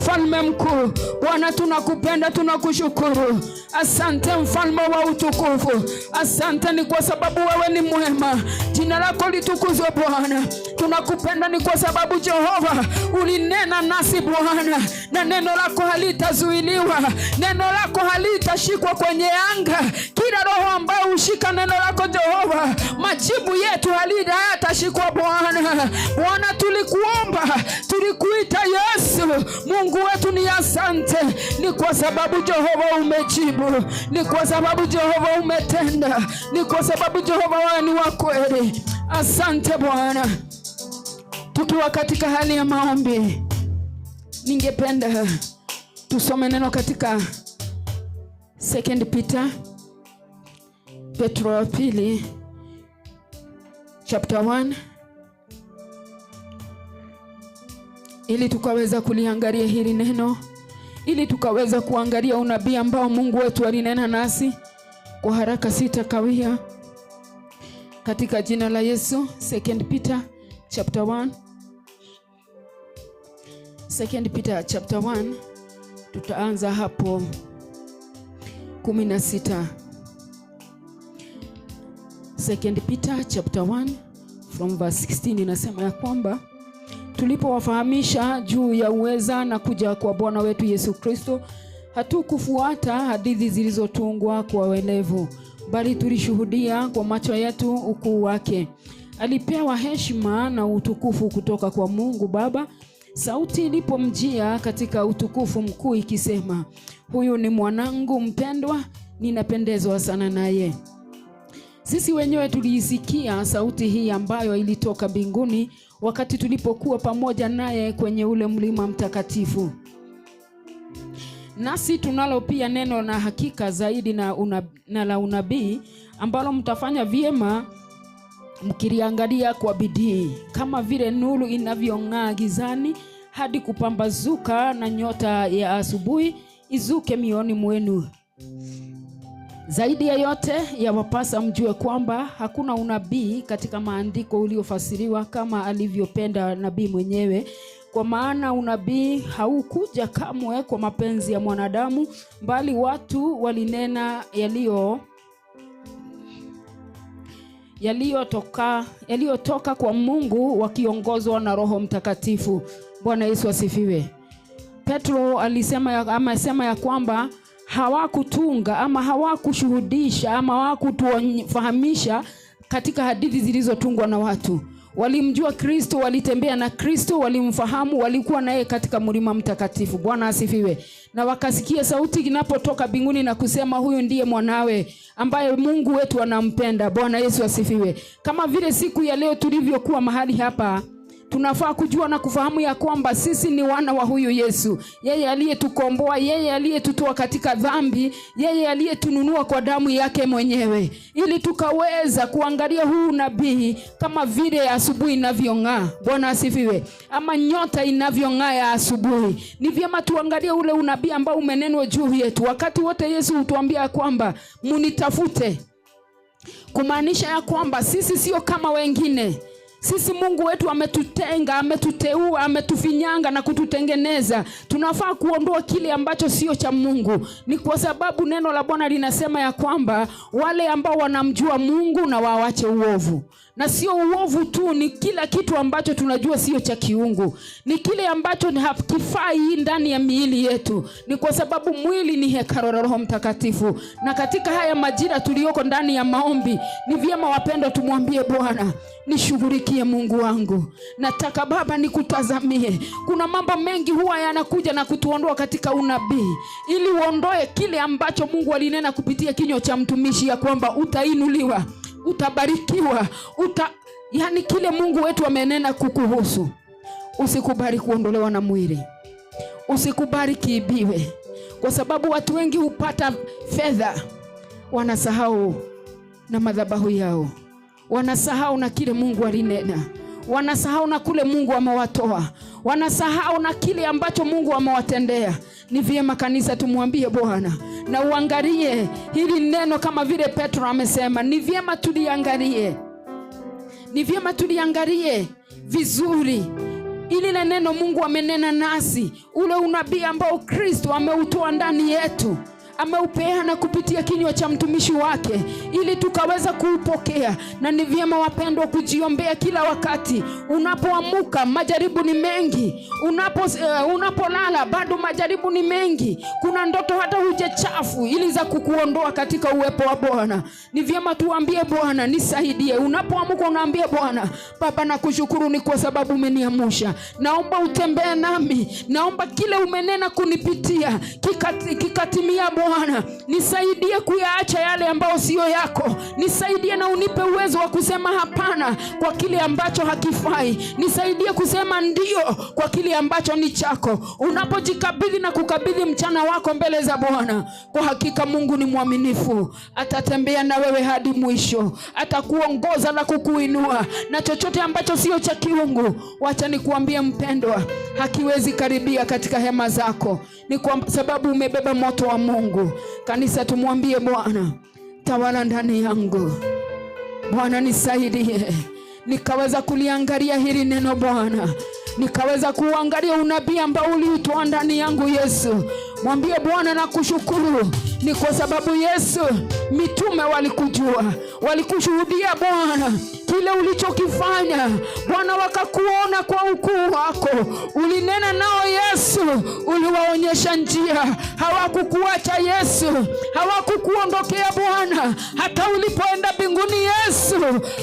mfalme mkuu. Bwana tunakupenda, tunakushukuru. Asante mfalme wa utukufu. Asante ni kwa sababu wewe ni mwema. Jina lako litukuzwe Bwana. Tunakupenda ni kwa sababu Jehova ulinena nasi Bwana, na neno lako halitazuiliwa. Neno lako halitashikwa kwenye anga. Kila roho ambayo ushika neno lako Jehova, majibu yetu hayatashikwa Bwana. Bwana tulikuomba, tulikuita Yesu. Mungu wetu ni asante. Ni kwa sababu Jehova umejibu. Ni kwa sababu Jehova umetenda. Ni kwa sababu Jehova wewe ni wa kweli. Asante Bwana. Tukiwa katika hali ya maombi, ningependa tusome neno katika 2 Peter, Petro wa pili chapter 1, ili tukaweza kuliangalia hili neno, ili tukaweza kuangalia unabii ambao Mungu wetu alinena nasi. Kwa haraka sitakawia, katika jina la Yesu. 2 Peter chapter 1, 2 Peter chapter 1, tutaanza hapo 16. 2 Peter chapter 1 from verse 16 inasema ya kwamba tulipowafahamisha juu ya uweza na kuja kwa Bwana wetu Yesu Kristo, hatukufuata hadithi zilizotungwa kwa welevu, bali tulishuhudia kwa macho yetu ukuu wake. Alipewa heshima na utukufu kutoka kwa Mungu Baba. Sauti ilipomjia katika utukufu mkuu ikisema, huyu ni mwanangu mpendwa, ninapendezwa sana naye. Sisi wenyewe tuliisikia sauti hii ambayo ilitoka mbinguni wakati tulipokuwa pamoja naye kwenye ule mlima mtakatifu. Nasi tunalo pia neno na hakika zaidi na la unabii, ambalo mtafanya vyema mkiliangalia kwa bidii, kama vile nuru inavyong'aa gizani hadi kupambazuka na nyota ya asubuhi izuke mioni mwenu. Zaidi ya yote yawapasa mjue kwamba hakuna unabii katika maandiko uliofasiriwa kama alivyopenda nabii mwenyewe. Kwa maana unabii haukuja kamwe kwa mapenzi ya mwanadamu, bali watu walinena yaliyotoka kwa Mungu wakiongozwa na Roho Mtakatifu. Bwana Yesu asifiwe. Petro amesema ya kwamba hawakutunga ama hawakushuhudisha ama hawakutufahamisha katika hadithi zilizotungwa na watu. Walimjua Kristo, walitembea na Kristo, walimfahamu, walikuwa naye katika mlima mtakatifu. Bwana asifiwe. Na wakasikia sauti inapotoka mbinguni na kusema, huyu ndiye mwanawe ambaye Mungu wetu anampenda. Bwana Yesu asifiwe. Kama vile siku ya leo tulivyokuwa mahali hapa, tunafaa kujua na kufahamu ya kwamba sisi ni wana wa huyu Yesu. Yeye aliyetukomboa, yeye aliyetutoa katika dhambi, yeye aliyetununua kwa damu yake mwenyewe, ili tukaweza kuangalia huu nabii kama vile asubuhi inavyong'aa. Bwana asifiwe. Ama nyota inavyong'aa ya asubuhi. Ni vyema tuangalie ule unabii ambao umenenwa juu yetu. Wakati wote Yesu hutuambia kwamba munitafute, kumaanisha ya kwamba sisi sio kama wengine. Sisi Mungu wetu ametutenga, ametuteua, ametufinyanga na kututengeneza. Tunafaa kuondoa kile ambacho sio cha Mungu. Ni kwa sababu neno la Bwana linasema ya kwamba wale ambao wanamjua Mungu na waache uovu. Na sio uovu tu, ni kila kitu ambacho tunajua sio cha kiungu. Ni kile ambacho hakifai ndani ya miili yetu. Ni kwa sababu mwili ni hekalu la Roho Mtakatifu. Na katika haya majira tulioko ndani ya maombi, ni vyema wapendwa tumwambie Bwana, nishughulikie Mungu wangu. Nataka Baba nikutazamie. Kuna mambo mengi huwa yanakuja na kutuondoa katika unabii, ili uondoe kile ambacho Mungu alinena kupitia kinywa cha mtumishi ya kwamba utainuliwa, utabarikiwa, yani kile Mungu wetu amenena kukuhusu. Usikubali kuondolewa na mwili. Usikubali kiibiwe. Kwa sababu watu wengi hupata fedha, wanasahau na madhabahu yao. Wanasahau na kile Mungu alinena. Wanasahau na kule Mungu amewatoa. Wanasahau na kile ambacho Mungu amewatendea. Ni vyema kanisa tumwambie Bwana, na uangalie hili neno kama vile Petro amesema. Ni vyema tuliangalie. Ni vyema tuliangalie vizuri. ili neno Mungu amenena nasi, ule unabii ambao Kristo ameutoa ndani yetu, ameupeana kupitia kinywa cha mtumishi wake, ili tukaweza kuupokea. Na ni vyema wapendwa kujiombea kila wakati. Unapoamuka majaribu ni mengi, unapolala bado majaribu ni mengi. Kuna ndoto hata huje chafu ili za kukuondoa katika uwepo wa Bwana. Ni vyema tuambie Bwana nisaidie. Unapoamuka unaambia Bwana, Baba nakushukuru ni kwa sababu umeniamusha. Naomba utembee nami. Naomba kile umenena kunipitia kikatimia Bwana. Nisaidie kuyaacha yale ambayo sio yako. Nisaidie na unipe uwezo wa kusema hapana kwa kile ambacho hakifai. Nisaidie kusema ndio kwa kile ambacho ni chako. Unapojikabidhi na kukabidhi mchana wako mbele za Bwana, kwa hakika Mungu ni mwaminifu. Atatembea na wewe hadi mwisho. Atakuongoza na kukuinua. Na chochote ambacho sio cha kiungu, wacha nikuambie mpendwa, hakiwezi karibia katika hema zako. Ni kwa sababu umebeba moto wa Mungu. Kanisa, tumwambie Bwana, tawala ndani yangu. Bwana nisaidie nikaweza kuliangalia hili neno Bwana, nikaweza kuangalia unabii ambao uliutoa ndani yangu Yesu. Mwambie Bwana nakushukuru ni kwa sababu Yesu, mitume walikujua, walikushuhudia Bwana kile ulichokifanya Bwana, wakakuona kwa ukuu wako. Ulinena nao Yesu, uliwaonyesha njia. Hawakukuacha Yesu, hawakukuondokea Bwana. Hata ulipoenda mbinguni Yesu,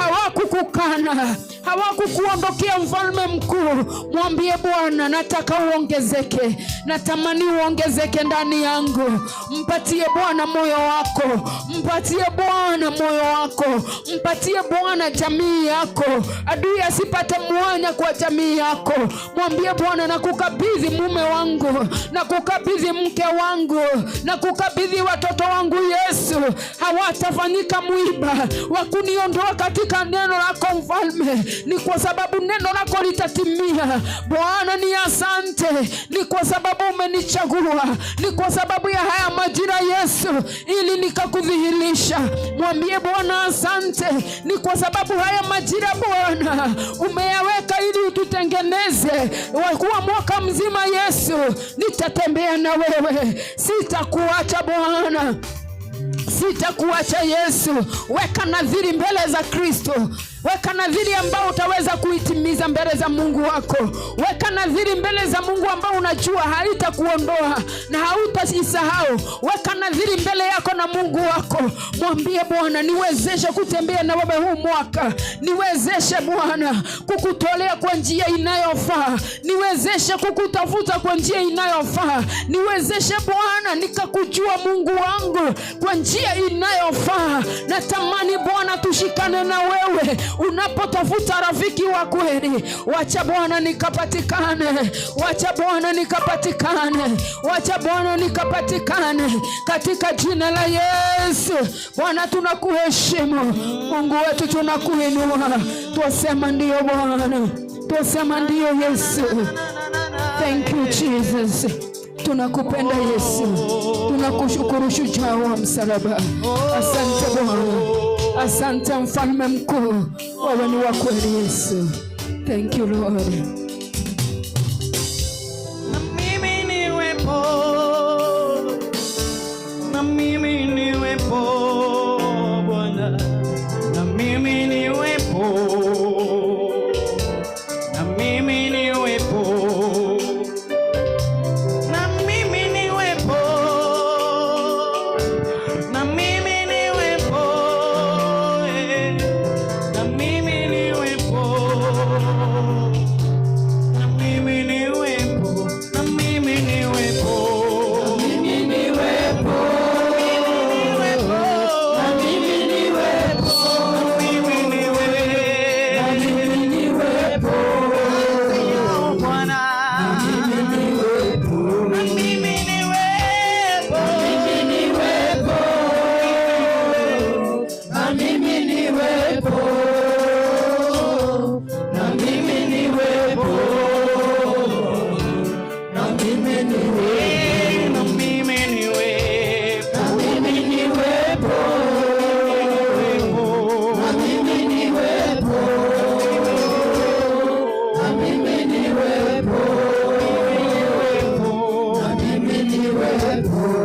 hawakukukana, hawakukuondokea mfalme mkuu. Mwambie Bwana, nataka uongezeke, natamani uongezeke ndani yangu. Mpatie Bwana moyo wako, mpatie Bwana moyo wako, mpatie Bwana jamii yako. Adui asipate mwanya kwa jamii yako. Mwambie Bwana, nakukabidhi mume wangu, nakukabidhi mke wangu, nakukabidhi watoto wangu Yesu. Hawatafanyika mwiba wa kuniondoa katika neno lako mfalme. Ni kwa sababu neno lako litatimia. Bwana ni asante, ni kwa sababu umenichagua, ni kwa sababu ya haya majira Yesu, ili nikakudhihirisha. Mwambie Bwana asante, ni kwa sababu haya majira Bwana umeyaweka ili ututengeneze kwa mwaka mzima Yesu. Nitatembea na wewe, sitakuacha Bwana, sitakuacha Yesu. Weka nadhiri mbele za Kristo. Weka nadhiri ambao utaweza kuitimiza mbele za Mungu wako. Weka nadhiri mbele za Mungu ambao unajua haitakuondoa na hautasisahau. Weka nadhiri mbele yako na Mungu wako. Mwambie Bwana, niwezeshe kutembea na wewe huu mwaka. Niwezeshe Bwana kukutolea kwa njia inayofaa. Niwezeshe kukutafuta kwa njia inayofaa. Niwezeshe Bwana nikakujua Mungu wangu kwa njia inayofaa. Natamani Bwana tushikane na wewe unapotafuta rafiki wa kweli. Wacha Bwana nikapatikane, wacha Bwana nikapatikane, wacha Bwana nikapatikane katika jina la Yesu. Bwana tunakuheshimu, Mungu wetu tunakuinua. Twasema ndio Bwana, twasema ndio Yesu. Thank you Jesus. Tunakupenda Yesu, tunakushukuru shujaa wa msalaba. Asante Bwana, asante mfalme mkuu, wewe ni wa kweli Yesu. Thank you Lord. Na mimi niwepo, na mimi niwepo Bwana, na mimi niwepo, na mimi niwepo. Mimi niwe uwepo